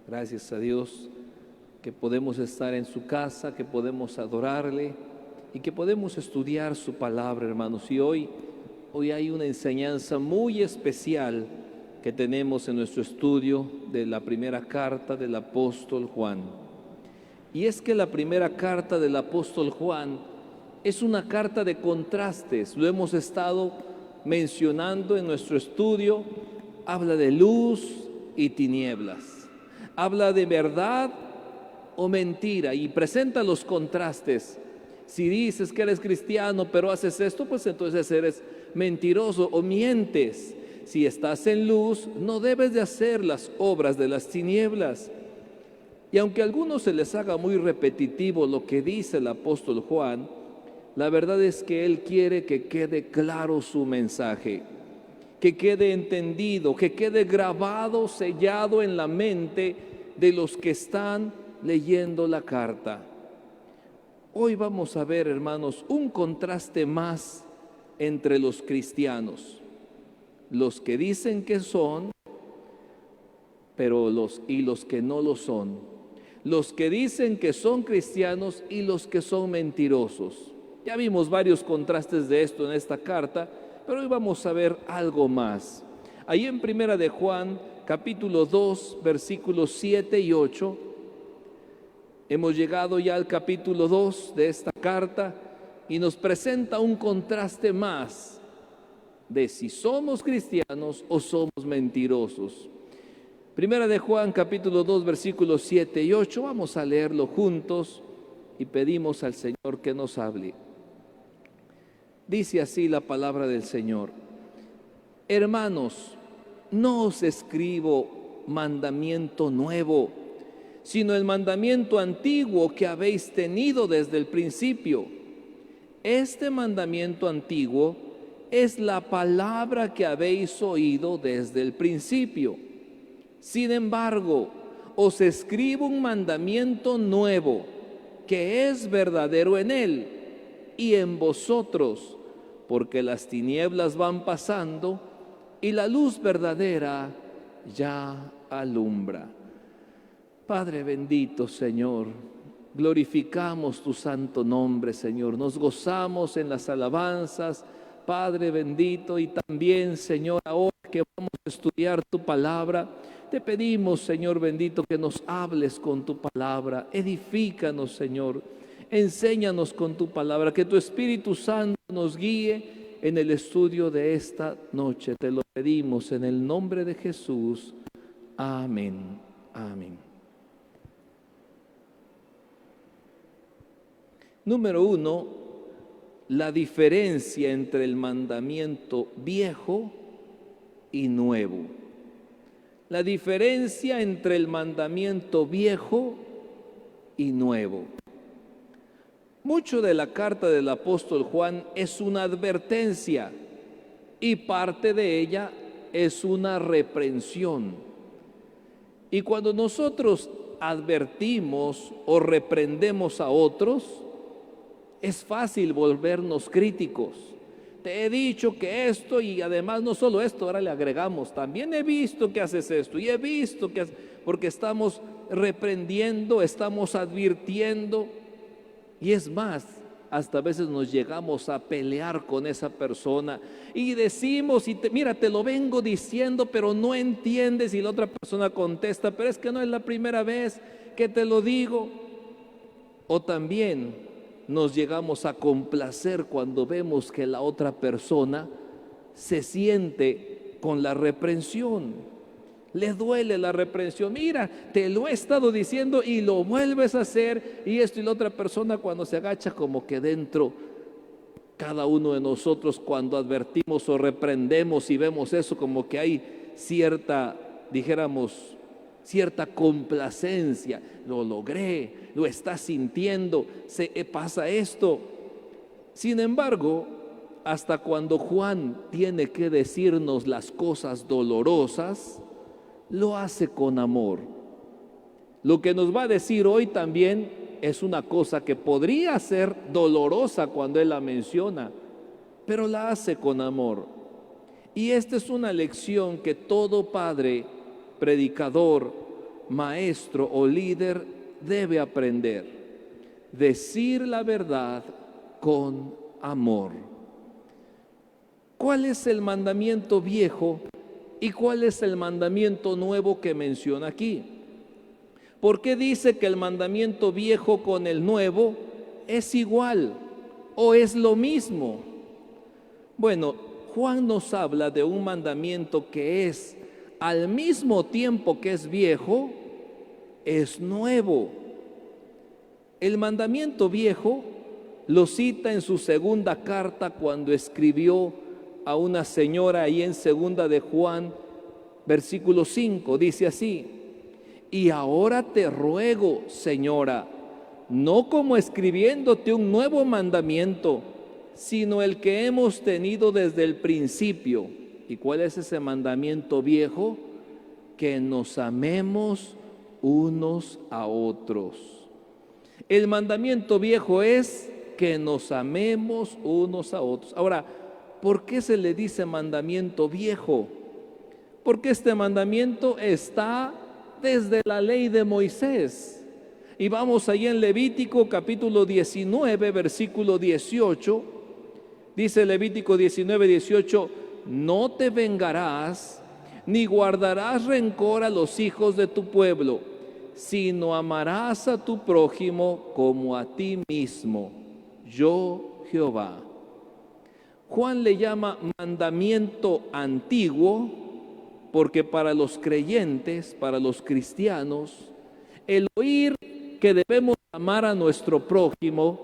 Gracias a Dios que podemos estar en su casa, que podemos adorarle y que podemos estudiar su palabra, hermanos. Y hoy hay una enseñanza muy especial que tenemos en nuestro estudio de la primera carta del apóstol Juan. Y es que la primera carta del apóstol Juan es una carta de contrastes. Lo hemos estado mencionando en nuestro estudio. Habla de luz y tinieblas. Habla de verdad o mentira y presenta los contrastes. Si dices que eres cristiano pero haces esto, pues entonces eres mentiroso o mientes. Si estás en luz, no debes de hacer las obras de las tinieblas. Y aunque a algunos se les haga muy repetitivo lo que dice el apóstol Juan, la verdad es que él quiere que quede claro su mensaje, que quede entendido, que quede grabado, sellado en la mente de los que están leyendo la carta. Hoy vamos a ver, hermanos, un contraste más entre los cristianos, los que dicen que son, pero los que no lo son, los que dicen que son cristianos y los que son mentirosos. Ya vimos varios contrastes de esto en esta carta, pero hoy vamos a ver algo más. Ahí en Primera de Juan, capítulo 2, versículos 7 y 8, hemos llegado ya al capítulo 2 de esta carta y nos presenta un contraste más de si somos cristianos o somos mentirosos. Primera de Juan, capítulo 2, versículos 7 y 8, vamos a leerlo juntos y pedimos al Señor que nos hable. Dice así la palabra del Señor: hermanos, no os escribo mandamiento nuevo, sino el mandamiento antiguo que habéis tenido desde el principio. Este mandamiento antiguo es la palabra que habéis oído desde el principio. Sin embargo, os escribo un mandamiento nuevo, que es verdadero en él y en vosotros, porque las tinieblas van pasando y la luz verdadera ya alumbra. Padre bendito, Señor, glorificamos tu santo nombre, Señor. Nos gozamos en las alabanzas, Padre bendito, y también, Señor, ahora que vamos a estudiar tu palabra, te pedimos, Señor bendito, que nos hables con tu palabra. Edifícanos, Señor. Enséñanos con tu palabra, que tu Espíritu Santo nos guíe en el estudio de esta noche. Te lo pedimos en el nombre de Jesús. Amén. Amén. Número 1, la diferencia entre el mandamiento viejo y nuevo. La diferencia entre el mandamiento viejo y nuevo. Mucho de la carta del apóstol Juan es una advertencia y parte de ella es una reprensión. Y cuando nosotros advertimos o reprendemos a otros, es fácil volvernos críticos. Te he dicho que esto, y además no solo esto, ahora le agregamos, también he visto que haces esto y he visto que porque estamos reprendiendo, estamos advirtiendo, y es más, hasta a veces nos llegamos a pelear con esa persona y decimos, mira, te lo vengo diciendo, pero no entiendes, y la otra persona contesta, pero es que no es la primera vez que te lo digo. O también nos llegamos a complacer cuando vemos que la otra persona se siente con la reprensión, le duele la reprensión. Mira, te lo he estado diciendo y lo vuelves a hacer, y esto, y la otra persona cuando se agacha, como que dentro, cada uno de nosotros cuando advertimos o reprendemos y vemos eso, como que hay cierta, dijéramos, cierta complacencia. Lo logré, lo está sintiendo, pasa esto. Sin embargo, hasta cuando Juan tiene que decirnos las cosas dolorosas, lo hace con amor. Lo que nos va a decir hoy también es una cosa que podría ser dolorosa cuando él la menciona, pero la hace con amor. Y esta es una lección que todo padre, predicador, maestro o líder debe aprender: decir la verdad con amor. ¿Cuál es el mandamiento viejo y cuál es el mandamiento nuevo que menciona aquí? ¿Por qué dice que el mandamiento viejo con el nuevo es igual o es lo mismo? Bueno, Juan nos habla de un mandamiento que es, al mismo tiempo que es viejo, es nuevo. El mandamiento viejo lo cita en su segunda carta cuando escribió a una señora ahí en segunda de Juan, versículo 5, dice así: y ahora te ruego, señora, no como escribiéndote un nuevo mandamiento, sino el que hemos tenido desde el principio. ¿Y cuál es ese mandamiento viejo? Que nos amemos unos a otros. El mandamiento viejo es que nos amemos unos a otros. Ahora, ¿por qué se le dice mandamiento viejo? Porque este mandamiento está desde la ley de Moisés. Y vamos ahí en Levítico capítulo 19, versículo 18. Dice Levítico 19, 18: no te vengarás ni guardarás rencor a los hijos de tu pueblo, sino amarás a tu prójimo como a ti mismo. Yo, Jehová. Juan le llama mandamiento antiguo porque para los creyentes, para los cristianos, el oír que debemos amar a nuestro prójimo,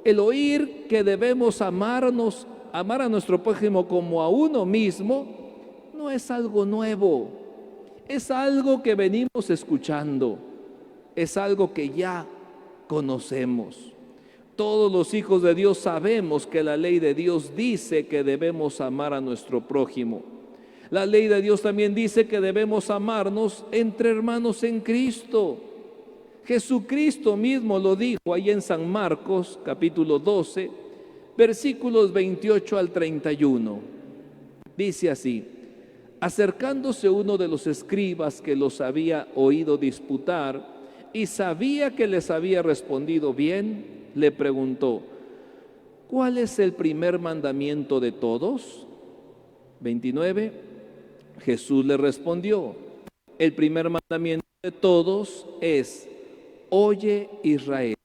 el oír que debemos amar a nuestro prójimo como a uno mismo, no es algo nuevo, es algo que venimos escuchando, es algo que ya conocemos. Todos los hijos de Dios sabemos que la ley de Dios dice que debemos amar a nuestro prójimo. La ley de Dios también dice que debemos amarnos entre hermanos en Cristo. Jesucristo mismo lo dijo ahí en San Marcos, capítulo 12, versículos 28 al 31. Dice así: acercándose uno de los escribas que los había oído disputar y sabía que les había respondido bien, le preguntó: ¿cuál es el primer mandamiento de todos? 29. Jesús le respondió: el primer mandamiento de todos es: oye, Israel,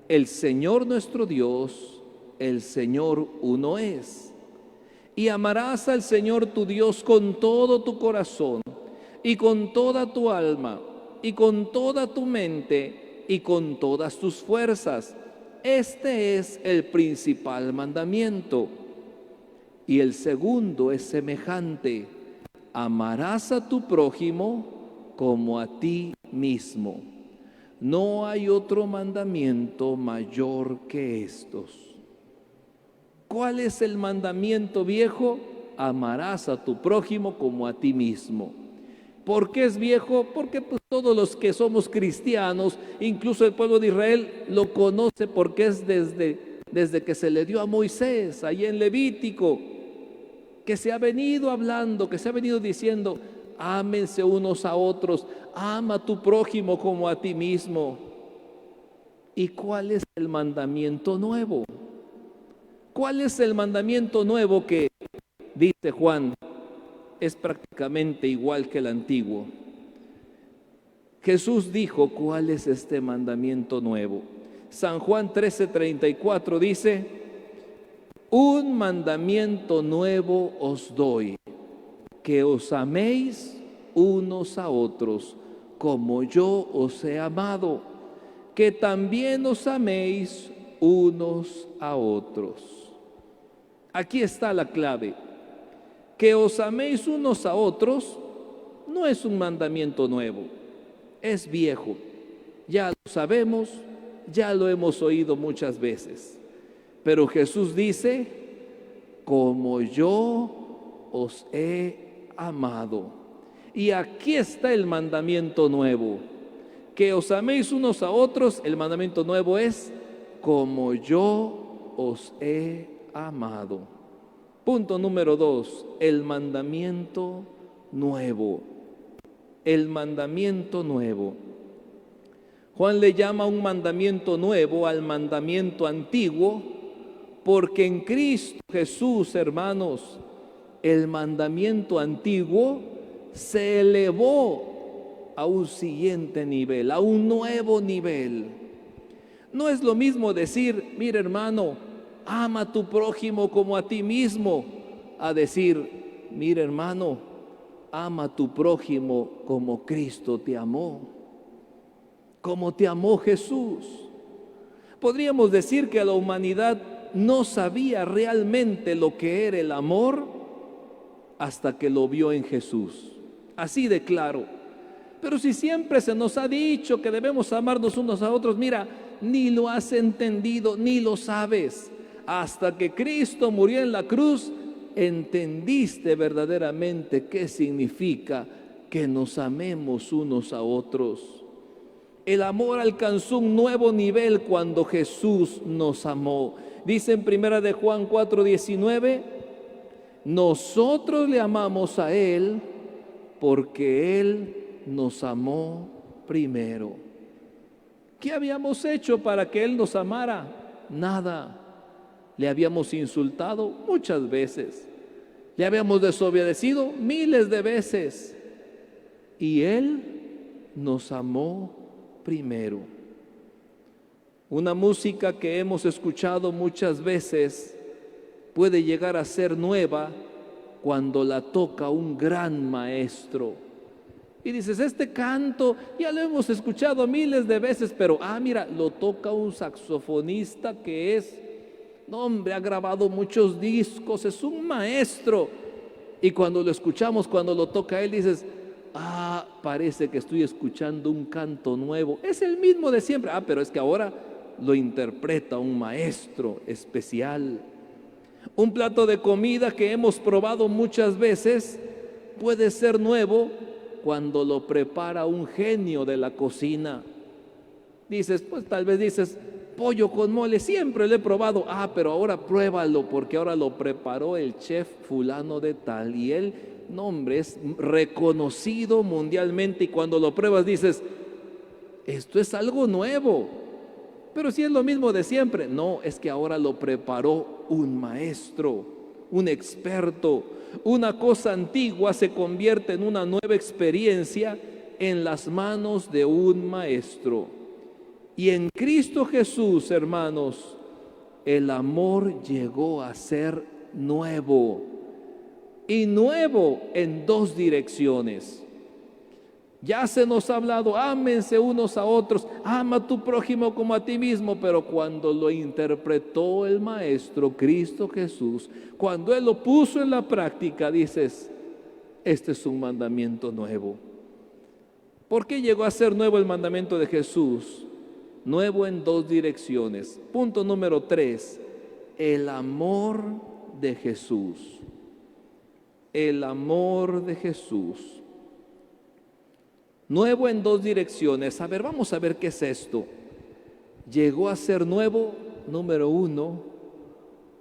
el Señor nuestro Dios, el Señor uno es. Y amarás al Señor tu Dios con todo tu corazón, y con toda tu alma, y con toda tu mente, y con todas tus fuerzas. Este es el principal mandamiento. Y el segundo es semejante: amarás a tu prójimo como a ti mismo. No hay otro mandamiento mayor que estos. ¿Cuál es el mandamiento viejo? Amarás a tu prójimo como a ti mismo. ¿Por qué es viejo? Porque pues, todos los que somos cristianos, incluso el pueblo de Israel, lo conoce porque es desde que se le dio a Moisés, ahí en Levítico, que se ha venido hablando, que se ha venido diciendo: ámense unos a otros, ama a tu prójimo como a ti mismo. ¿Y cuál es el mandamiento nuevo? ¿Cuál es el mandamiento nuevo que, dice Juan, es prácticamente igual que el antiguo? Jesús dijo: ¿cuál es este mandamiento nuevo? San Juan 13:34 dice: un mandamiento nuevo os doy, que os améis unos a otros, como yo os he amado, que también os améis unos a otros. Aquí está la clave. Que os améis unos a otros no es un mandamiento nuevo, es viejo. Ya lo sabemos, ya lo hemos oído muchas veces. Pero Jesús dice: como yo os he amado. Y aquí está el mandamiento nuevo. Que os améis unos a otros, el mandamiento nuevo es: como yo os he amado. Punto número 2, el mandamiento nuevo. el mandamiento nuevo. Juan le llama un mandamiento nuevo al mandamiento antiguo, porque en Cristo Jesús, hermanos, el mandamiento antiguo se elevó a un siguiente nivel, a un nuevo nivel. No es lo mismo decir, mira hermano, ama a tu prójimo como a ti mismo, a decir, mira hermano, ama a tu prójimo como Cristo te amó, como te amó Jesús. Podríamos decir que la humanidad no sabía realmente lo que era el amor hasta que lo vio en Jesús. Así de claro. Pero si siempre se nos ha dicho que debemos amarnos unos a otros, mira, ni lo has entendido, ni lo sabes. Hasta que Cristo murió en la cruz, entendiste verdaderamente qué significa que nos amemos unos a otros. El amor alcanzó un nuevo nivel cuando Jesús nos amó. Dice en 1 de Juan 4:19, nosotros le amamos a Él porque Él nos amó primero. ¿Qué habíamos hecho para que Él nos amara? Nada. Le habíamos insultado muchas veces. Le habíamos desobedecido miles de veces. Y Él nos amó primero. Una música que hemos escuchado muchas veces puede llegar a ser nueva cuando la toca un gran maestro. Y dices, este canto ya lo hemos escuchado miles de veces, pero mira, lo toca un saxofonista que no hombre, ha grabado muchos discos, es un maestro. Y cuando lo escuchamos, cuando lo toca él, dices, parece que estoy escuchando un canto nuevo. Es el mismo de siempre. Pero es que ahora lo interpreta un maestro especial. Un plato de comida que hemos probado muchas veces puede ser nuevo cuando lo prepara un genio de la cocina. Dices, pues tal vez dices, pollo con mole, siempre lo he probado. Pero ahora pruébalo porque ahora lo preparó el chef fulano de tal. Y él, no hombre, es reconocido mundialmente. Y cuando lo pruebas dices, esto es algo nuevo. Pero si es lo mismo de siempre. No, es que ahora lo preparó un maestro, un experto. Una cosa antigua se convierte en una nueva experiencia en las manos de un maestro. Y en Cristo Jesús, hermanos, el amor llegó a ser nuevo. Y nuevo en dos direcciones. Ya se nos ha hablado, ámense unos a otros, ama a tu prójimo como a ti mismo, pero cuando lo interpretó el Maestro Cristo Jesús, cuando Él lo puso en la práctica, dices, este es un mandamiento nuevo. ¿Por qué llegó a ser nuevo el mandamiento de Jesús? Nuevo en dos direcciones. Punto número 3, el amor de Jesús. El amor de Jesús. Nuevo en dos direcciones. Vamos a ver qué es esto. Llegó a ser nuevo, número 1,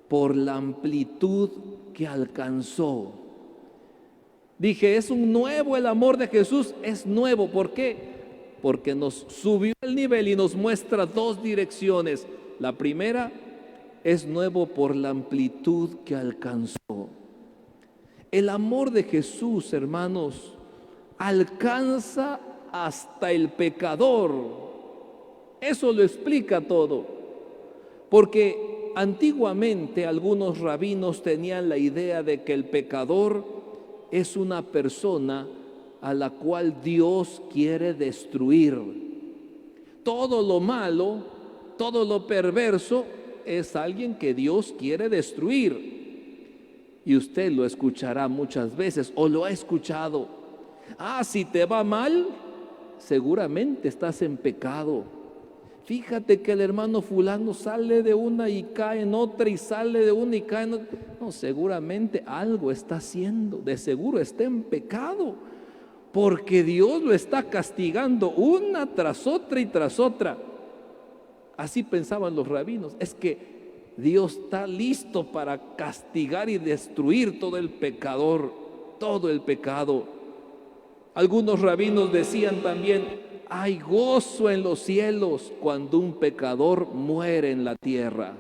por la amplitud que alcanzó. Dije, es un nuevo el amor de Jesús, es nuevo. ¿Por qué? Porque nos subió el nivel y nos muestra dos direcciones. La primera es nuevo por la amplitud que alcanzó. El amor de Jesús, hermanos, alcanza hasta el pecador. Eso lo explica todo. Porque antiguamente algunos rabinos tenían la idea de que el pecador es una persona a la cual Dios quiere destruir. Todo lo malo, todo lo perverso es alguien que Dios quiere destruir. Y usted lo escuchará muchas veces o lo ha escuchado. Si te va mal, seguramente estás en pecado. Fíjate que el hermano fulano sale de una y cae en otra, y sale de una y cae en otra. No, seguramente algo está haciendo, de seguro está en pecado, porque Dios lo está castigando una tras otra y tras otra. Así pensaban los rabinos. Es que Dios está listo para castigar y destruir todo el pecador, todo el pecado. Algunos rabinos decían también, hay gozo en los cielos cuando un pecador muere en la tierra.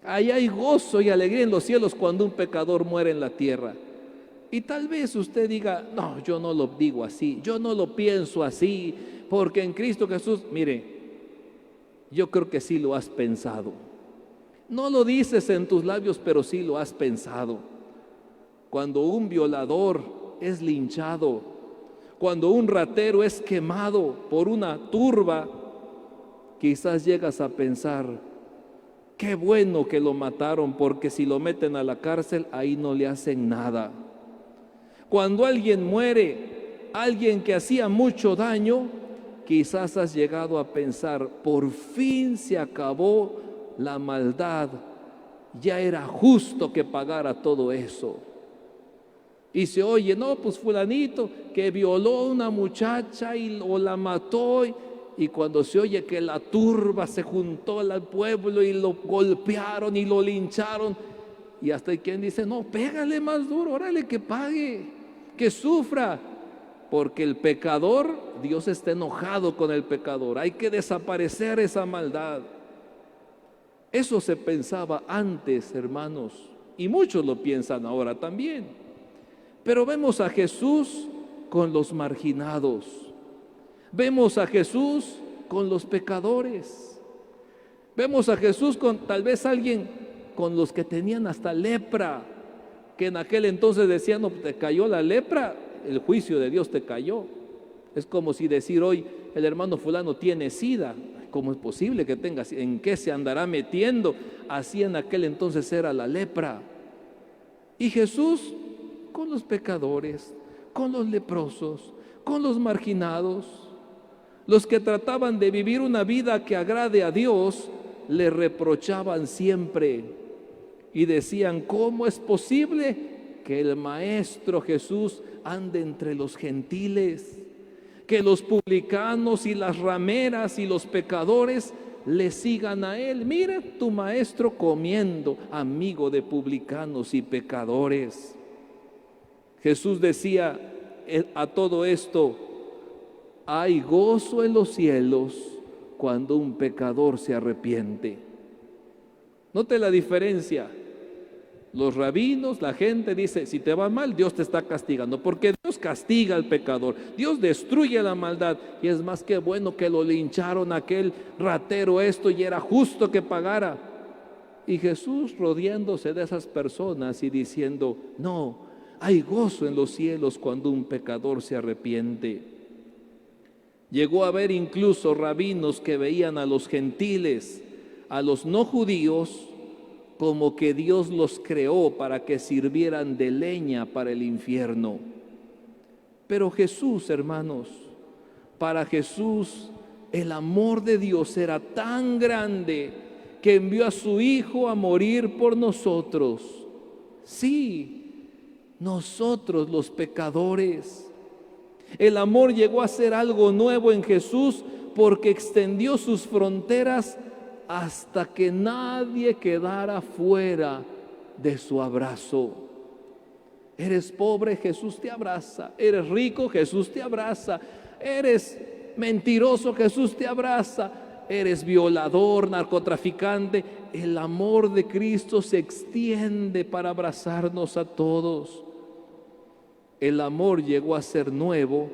Ahí hay gozo y alegría en los cielos cuando un pecador muere en la tierra. Y tal vez usted diga, no, yo no lo digo así, yo no lo pienso así, porque en Cristo Jesús, mire, yo creo que sí lo has pensado. No lo dices en tus labios, pero sí lo has pensado. Cuando un violador es linchado, cuando un ratero es quemado por una turba, quizás llegas a pensar, qué bueno que lo mataron, porque si lo meten a la cárcel, ahí no le hacen nada. Cuando alguien muere, alguien que hacía mucho daño, quizás has llegado a pensar, por fin se acabó la maldad, ya era justo que pagara todo eso. Y se oye, no, pues fulanito que violó a una muchacha o la mató, y cuando se oye que la turba se juntó al pueblo y lo golpearon y lo lincharon, y hasta hay quien dice, no, pégale más duro, órale que pague, que sufra, porque el pecador, Dios está enojado con el pecador, hay que desaparecer esa maldad. Eso se pensaba antes, hermanos, y muchos lo piensan ahora también. Pero vemos a Jesús con los marginados, vemos a Jesús con los pecadores, vemos a Jesús con tal vez alguien con los que tenían hasta lepra, que en aquel entonces decían, no, te cayó la lepra, el juicio de Dios te cayó. Es como si decir hoy, el hermano fulano tiene sida. ¿Cómo es posible que tenga? ¿En qué se andará metiendo? Así en aquel entonces era la lepra. Y Jesús con los pecadores, con los leprosos, con los marginados, los que trataban de vivir una vida que agrade a Dios, le reprochaban siempre y decían, ¿cómo es posible que el Maestro Jesús ande entre los gentiles? Que los publicanos y las rameras y los pecadores le sigan a él. Mira tu maestro comiendo, amigo de publicanos y pecadores. Jesús decía a todo esto, hay gozo en los cielos cuando un pecador se arrepiente. Note la diferencia. Los rabinos, la gente dice, si te va mal, Dios te está castigando, porque Dios castiga al pecador, Dios destruye la maldad, y es más que bueno que lo lincharon aquel ratero esto, y era justo que pagara. Y Jesús rodeándose de esas personas y diciendo, no, hay gozo en los cielos cuando un pecador se arrepiente. Llegó a haber incluso rabinos que veían a los gentiles, a los no judíos, como que Dios los creó para que sirvieran de leña para el infierno. Pero Jesús, hermanos, para Jesús el amor de Dios era tan grande que envió a su Hijo a morir por nosotros. Sí, nosotros los pecadores. El amor llegó a ser algo nuevo en Jesús porque extendió sus fronteras hasta que nadie quedara fuera de su abrazo. Eres pobre, Jesús te abraza. Eres rico, Jesús te abraza. Eres mentiroso, Jesús te abraza. Eres violador, narcotraficante. El amor de Cristo se extiende para abrazarnos a todos. El amor llegó a ser nuevo,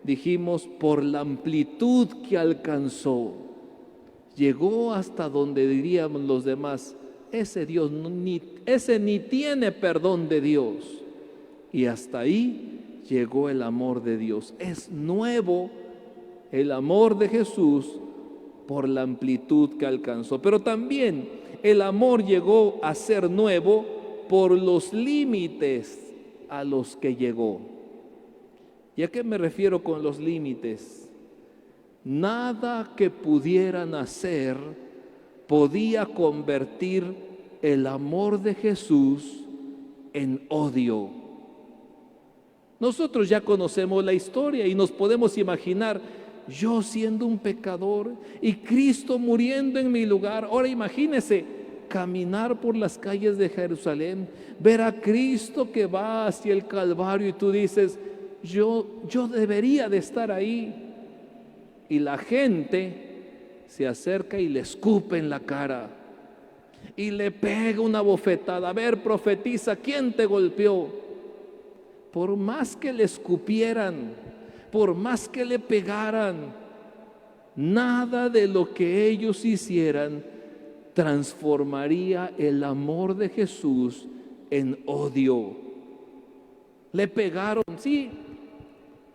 dijimos, por la amplitud que alcanzó. Llegó hasta donde diríamos los demás, ese Dios ni tiene perdón de Dios. Y hasta ahí llegó el amor de Dios. Es nuevo el amor de Jesús por la amplitud que alcanzó. Pero también el amor llegó a ser nuevo por los límites a los que llegó. ¿Y a qué me refiero con los límites? Nada que pudieran hacer podía convertir el amor de Jesús en odio. Nosotros ya conocemos la historia y nos podemos imaginar, yo siendo un pecador y Cristo muriendo en mi lugar. Ahora imagínese caminar por las calles de Jerusalén, ver a Cristo que va hacia el Calvario y tú dices, yo debería de estar ahí. Y la gente se acerca y le escupe en la cara y le pega una bofetada. A ver, profetiza, ¿quién te golpeó? Por más que le escupieran, por más que le pegaran, nada de lo que ellos hicieran transformaría el amor de Jesús en odio. Le pegaron, sí,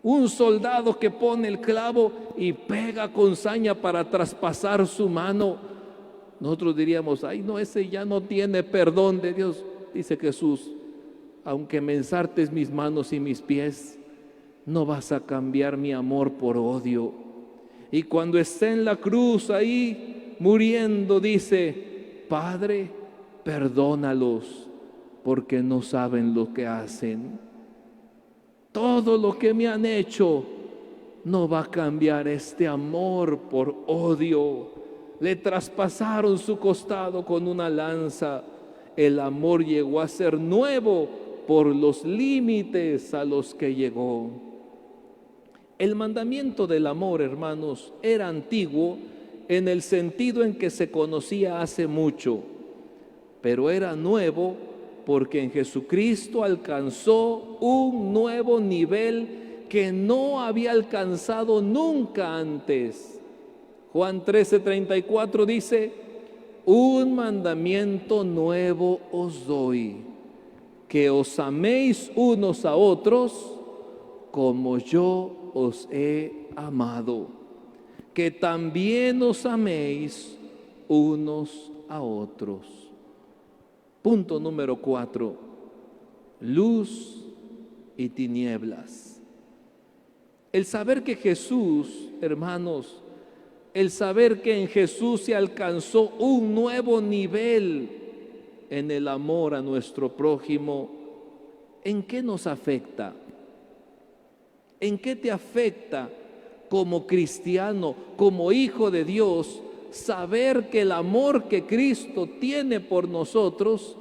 un soldado que pone el clavo y pega con saña para traspasar su mano. Nosotros diríamos, ay no, ese ya no tiene perdón de Dios. Dice Jesús, aunque me ensartes mis manos y mis pies, no vas a cambiar mi amor por odio. Y cuando esté en la cruz ahí muriendo, dice, Padre, perdónalos, porque no saben lo que hacen. Todo lo que me han hecho no va a cambiar este amor por odio. Le traspasaron su costado con una lanza. El amor llegó a ser nuevo por los límites a los que llegó. El mandamiento del amor, hermanos, era antiguo en el sentido en que se conocía hace mucho, pero era nuevo porque en Jesucristo alcanzó un nuevo nivel que no había alcanzado nunca antes. Juan 13:34 dice, un mandamiento nuevo os doy, que os améis unos a otros como yo os he amado, que también os améis unos a otros. Punto número 4, luz y tinieblas. El saber que Jesús, hermanos, el saber que en Jesús se alcanzó un nuevo nivel en el amor a nuestro prójimo, ¿en qué nos afecta? ¿En qué te afecta como cristiano, como hijo de Dios, saber que el amor que Cristo tiene por nosotros,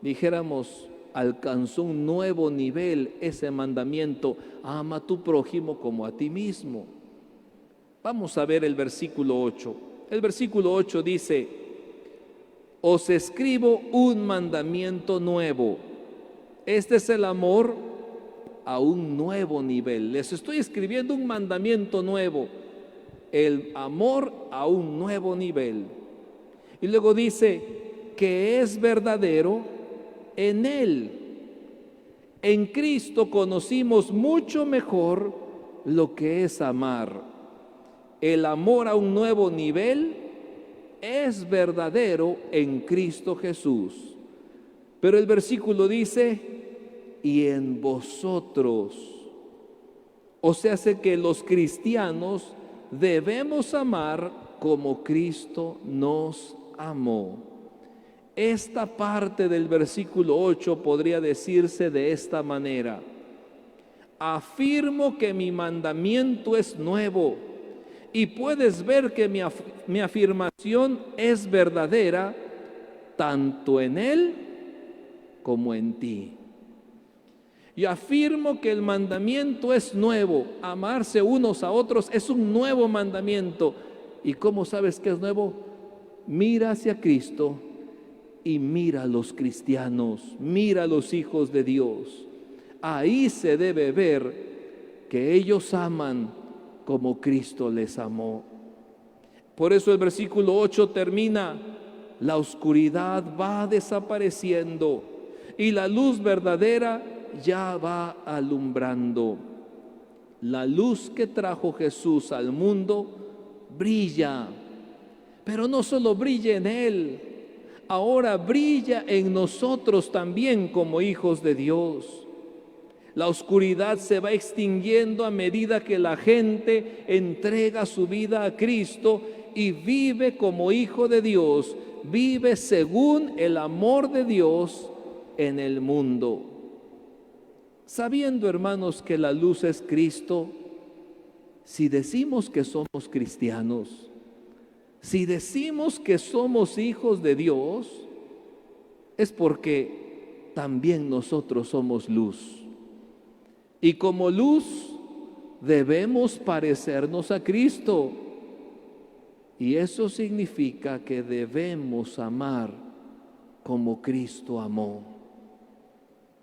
dijéramos, alcanzó un nuevo nivel ese mandamiento, ama a tu prójimo como a ti mismo? Vamos a ver el versículo 8. El versículo 8 dice, os escribo un mandamiento nuevo. Este es el amor a un nuevo nivel. Les estoy escribiendo un mandamiento nuevo. El amor a un nuevo nivel. Y luego dice que es verdadero en Él. En Cristo conocimos mucho mejor lo que es amar. El amor a un nuevo nivel es verdadero en Cristo Jesús. Pero el versículo dice, y en vosotros. O sea, hace que los cristianos debemos amar como Cristo nos amó. Esta parte del versículo 8 podría decirse de esta manera: afirmo que mi mandamiento es nuevo, y puedes ver que mi afirmación es verdadera tanto en Él como en ti. Yo afirmo que el mandamiento es nuevo, amarse unos a otros es un nuevo mandamiento. ¿Y cómo sabes que es nuevo? Mira hacia Cristo y mira a los cristianos, mira a los hijos de Dios. Ahí se debe ver que ellos aman como Cristo les amó. Por eso el versículo 8 termina: la oscuridad va desapareciendo y la luz verdadera ya va alumbrando. La luz que trajo Jesús al mundo brilla, pero no solo brilla en Él, ahora brilla en nosotros también como hijos de Dios. La oscuridad se va extinguiendo a medida que la gente entrega su vida a Cristo y vive como hijo de Dios, vive según el amor de Dios en el mundo. Sabiendo, hermanos, que la luz es Cristo, si decimos que somos cristianos, si decimos que somos hijos de Dios, es porque también nosotros somos luz. Y como luz debemos parecernos a Cristo. Y eso significa que debemos amar como Cristo amó.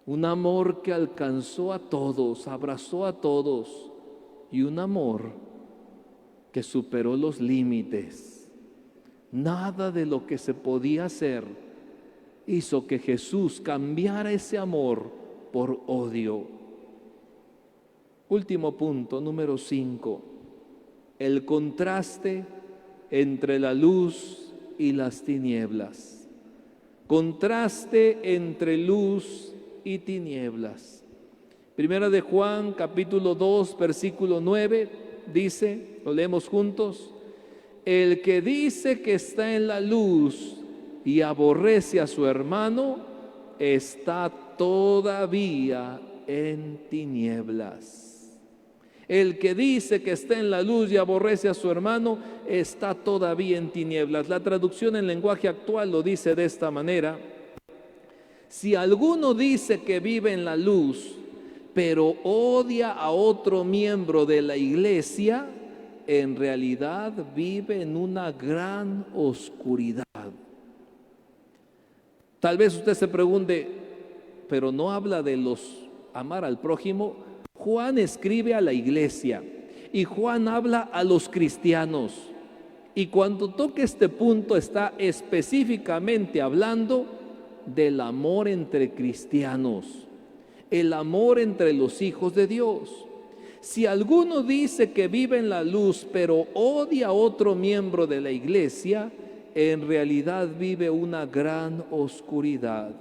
Un amor que alcanzó a todos, abrazó a todos, y un amor que superó los límites. Nada de lo que se podía hacer hizo que Jesús cambiara ese amor por odio. Último punto, número 5, el contraste entre la luz y las tinieblas. Contraste entre luz y tinieblas. Primera de Juan, capítulo 2, versículo 9, dice, lo leemos juntos: el que dice que está en la luz y aborrece a su hermano, está todavía en tinieblas. El que dice que está en la luz y aborrece a su hermano, está todavía en tinieblas. La traducción en lenguaje actual lo dice de esta manera: si alguno dice que vive en la luz, pero odia a otro miembro de la iglesia, en realidad vive en una gran oscuridad. Tal vez usted se pregunte, pero no habla de amar al prójimo. Juan escribe a la iglesia y Juan habla a los cristianos. Y cuando toca este punto está específicamente hablando del amor entre cristianos, el amor entre los hijos de Dios. Si alguno dice que vive en la luz, pero odia a otro miembro de la iglesia, en realidad vive una gran oscuridad.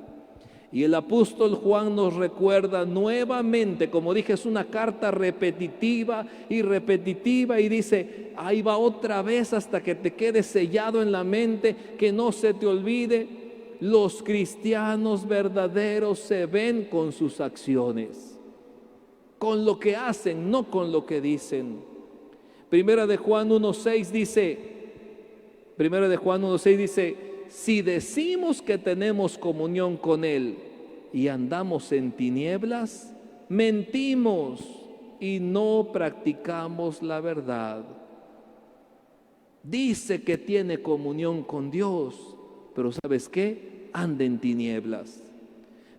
Y el apóstol Juan nos recuerda nuevamente, como dije, es una carta repetitiva y repetitiva, y dice, ahí va otra vez hasta que te quede sellado en la mente, que no se te olvide. Los cristianos verdaderos se ven con sus acciones, con lo que hacen, no con lo que dicen. Primera de Juan 1:6 dice, si decimos que tenemos comunión con Él y andamos en tinieblas, mentimos y no practicamos la verdad. Dice que tiene comunión con Dios, pero ¿sabes qué? Anda en tinieblas.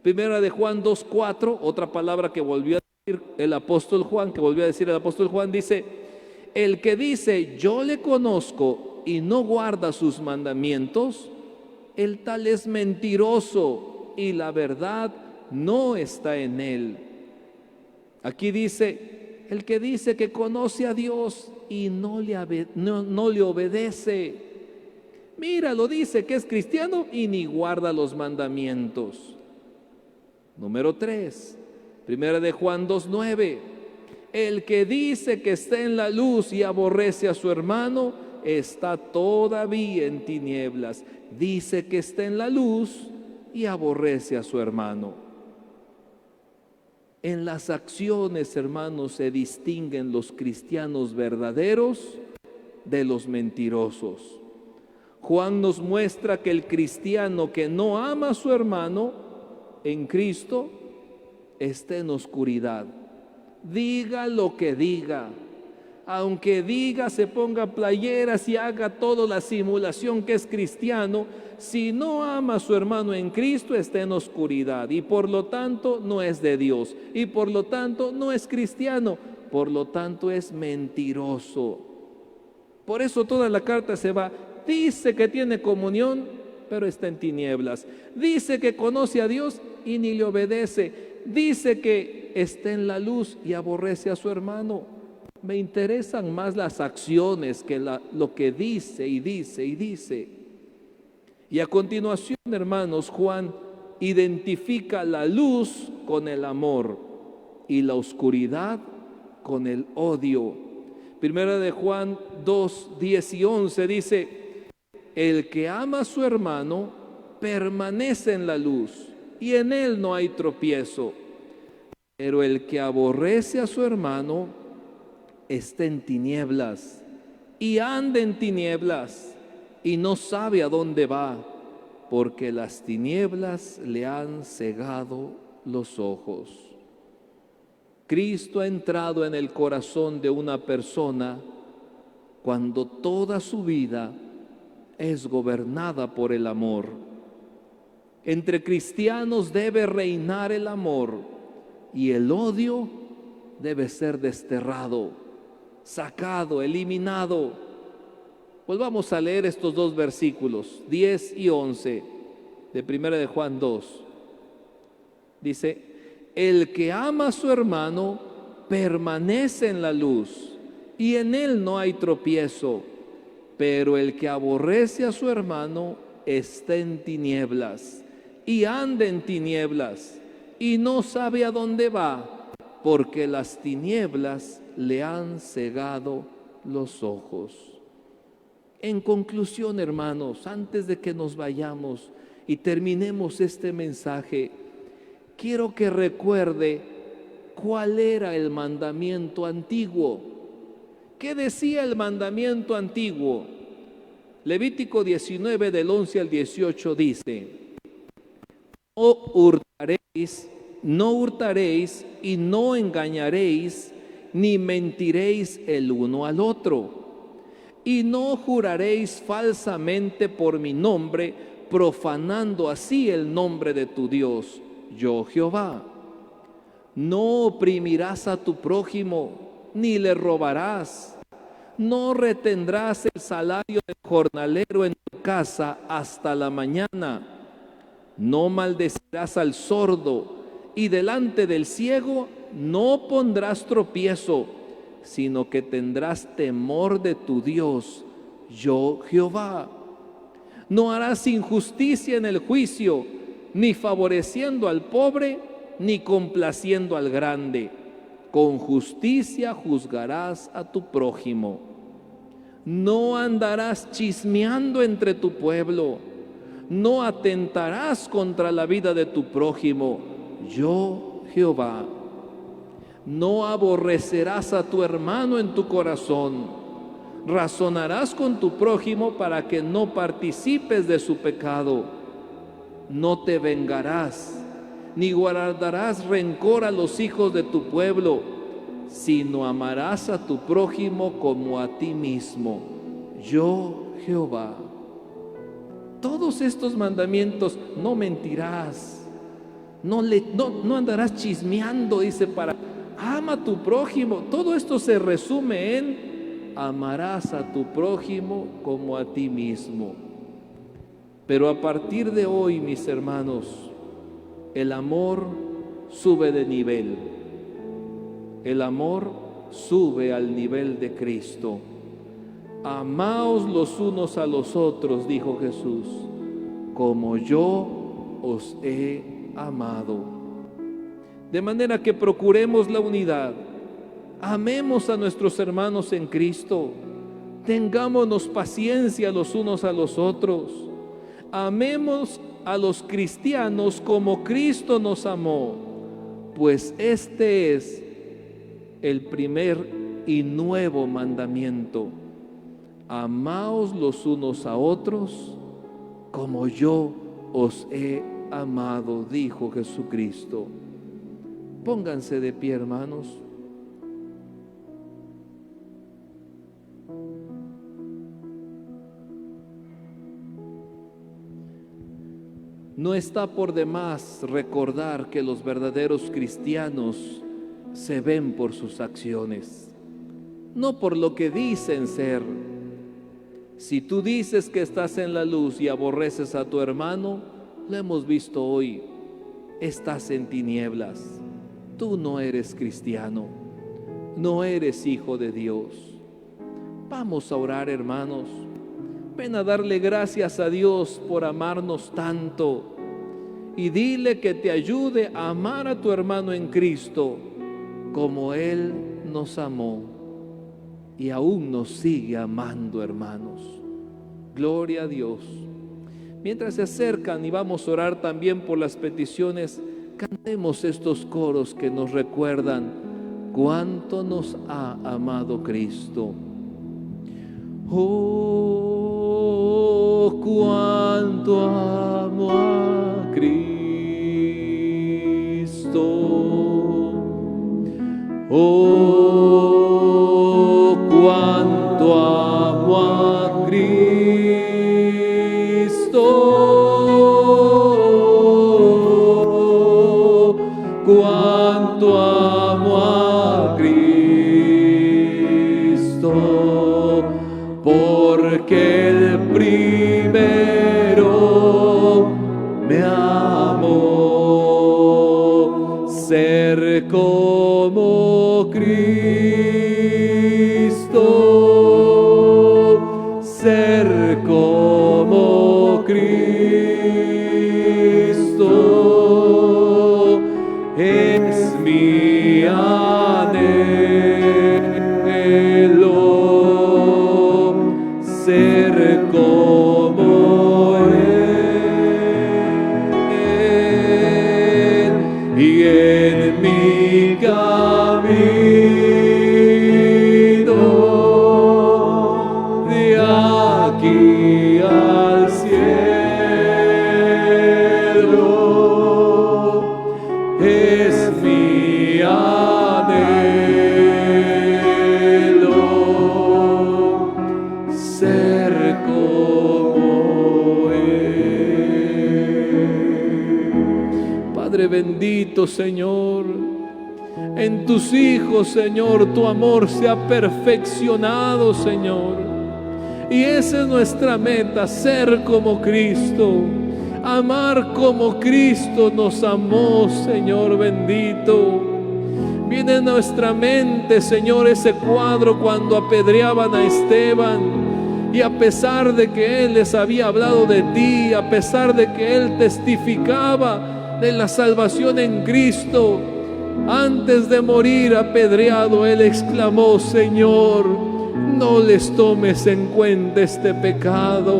Primera de Juan 2:4, otra palabra que volvió a decir el apóstol Juan, dice, el que dice yo le conozco y no guarda sus mandamientos, el tal es mentiroso y la verdad no está en él. Aquí dice, el que dice que conoce a Dios y no le obedece. Mira, lo dice que es cristiano y ni guarda los mandamientos. Número 3, Primera de Juan 2:9. El que dice que está en la luz y aborrece a su hermano, está todavía en tinieblas. Dice que está en la luz y aborrece a su hermano. En las acciones, hermanos, se distinguen los cristianos verdaderos de los mentirosos. Juan nos muestra que el cristiano que no ama a su hermano en Cristo está en oscuridad. Diga lo que diga, aunque diga, se ponga playeras y haga toda la simulación que es cristiano, si no ama a su hermano en Cristo, está en oscuridad y por lo tanto no es de Dios y por lo tanto no es cristiano, por lo tanto es mentiroso. Por eso toda la carta se va, dice que tiene comunión, pero está en tinieblas. Dice que conoce a Dios y ni le obedece. Dice que está en la luz y aborrece a su hermano. Me interesan más las acciones que lo que dice y dice y dice. Y a continuación, hermanos, Juan identifica la luz con el amor y la oscuridad con el odio. Primera de Juan 2:10 y 11 dice, el que ama a su hermano permanece en la luz y en él no hay tropiezo. Pero el que aborrece a su hermano está en tinieblas y anda en tinieblas y no sabe a dónde va, porque las tinieblas le han cegado los ojos. Cristo ha entrado en el corazón de una persona cuando toda su vida es gobernada por el amor. Entre cristianos debe reinar el amor y el odio debe ser desterrado, sacado, eliminado. Pues vamos a leer estos dos versículos, 10 y 11 de 1 de Juan 2. Dice: el que ama a su hermano permanece en la luz y en él no hay tropiezo, pero el que aborrece a su hermano está en tinieblas y anda en tinieblas y no sabe a dónde va, porque las tinieblas le han cegado los ojos. En conclusión, hermanos, antes de que nos vayamos y terminemos este mensaje, quiero que recuerde cuál era el mandamiento antiguo. ¿Qué decía el mandamiento antiguo? Levítico 19 del 11 al 18 dice: no hurtaréis y no engañaréis, ni mentiréis el uno al otro. Y no juraréis falsamente por mi nombre, profanando así el nombre de tu Dios, yo Jehová. No oprimirás a tu prójimo, ni le robarás. No retendrás el salario del jornalero en tu casa hasta la mañana. No maldecirás al sordo, y delante del ciego no pondrás tropiezo, sino que tendrás temor de tu Dios, yo Jehová. No harás injusticia en el juicio, ni favoreciendo al pobre, ni complaciendo al grande. Con justicia juzgarás a tu prójimo. No andarás chismeando entre tu pueblo. No atentarás contra la vida de tu prójimo, yo Jehová. No aborrecerás a tu hermano en tu corazón. Razonarás con tu prójimo para que no participes de su pecado. No te vengarás, ni guardarás rencor a los hijos de tu pueblo, sino amarás a tu prójimo como a ti mismo, yo Jehová. Todos estos mandamientos: no mentirás, no andarás chismeando, dice, ama a tu prójimo. Todo esto se resume en: amarás a tu prójimo como a ti mismo. Pero a partir de hoy, mis hermanos, el amor sube de nivel. El amor sube al nivel de Cristo. Amaos los unos a los otros, dijo Jesús, como yo os he amado. De manera que procuremos la unidad. Amemos a nuestros hermanos en Cristo. Tengámonos paciencia los unos a los otros. Amemos a los cristianos como Cristo nos amó, pues este es el primer y nuevo mandamiento. Amaos los unos a otros como yo os he amado, dijo Jesucristo. Pónganse de pie, hermanos. No está por demás recordar que los verdaderos cristianos se ven por sus acciones, no por lo que dicen ser. Si tú dices que estás en la luz y aborreces a tu hermano, lo hemos visto hoy, estás en tinieblas. Tú no eres cristiano, no eres hijo de Dios. Vamos a orar, hermanos. Ven a darle gracias a Dios por amarnos tanto y dile que te ayude a amar a tu hermano en Cristo como Él nos amó y aún nos sigue amando, hermanos. Gloria a Dios. Mientras se acercan y vamos a orar también por las peticiones, cantemos estos coros que nos recuerdan cuánto nos ha amado Cristo. Oh, cuánto amo a Cristo. Oh, cuánto amo a Cristo, cuánto amo a Cristo, porque el primero me amó. Ser como Cristo, ser como Cristo, es mi anhelo, ser como Él, y en mi camino de aquí al cielo, es mi anhelo ser como Él. Padre bendito, Señor, en tus hijos, Señor, tu amor se ha perfeccionado, Señor. Y esa es nuestra meta, ser como Cristo, amar como Cristo nos amó, Señor bendito. Viene a nuestra mente, Señor, ese cuadro cuando apedreaban a Esteban, y a pesar de que él les había hablado de ti, a pesar de que él testificaba de la salvación en Cristo, antes de morir apedreado, él exclamó: Señor, no les tomes en cuenta este pecado.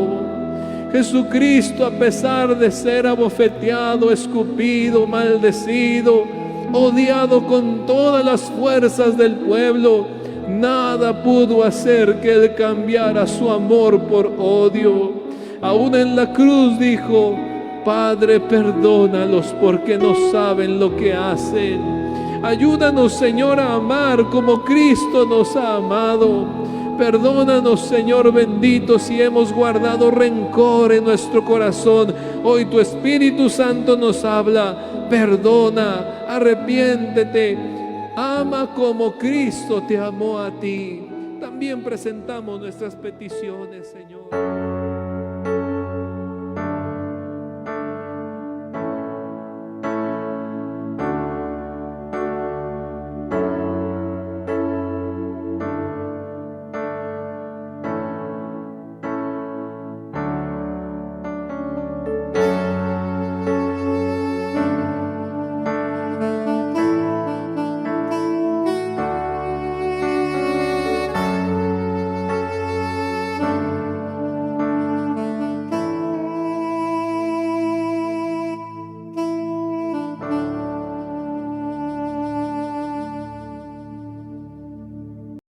Jesucristo, a pesar de ser abofeteado, escupido, maldecido, odiado con todas las fuerzas del pueblo, nada pudo hacer que él cambiara su amor por odio. Aún en la cruz dijo: Padre, perdónalos porque no saben lo que hacen. Ayúdanos, Señor, a amar como Cristo nos ha amado. Perdónanos, Señor bendito, si hemos guardado rencor en nuestro corazón. Hoy tu Espíritu Santo nos habla: perdona, arrepiéntete, ama como Cristo te amó a ti. También presentamos nuestras peticiones, Señor.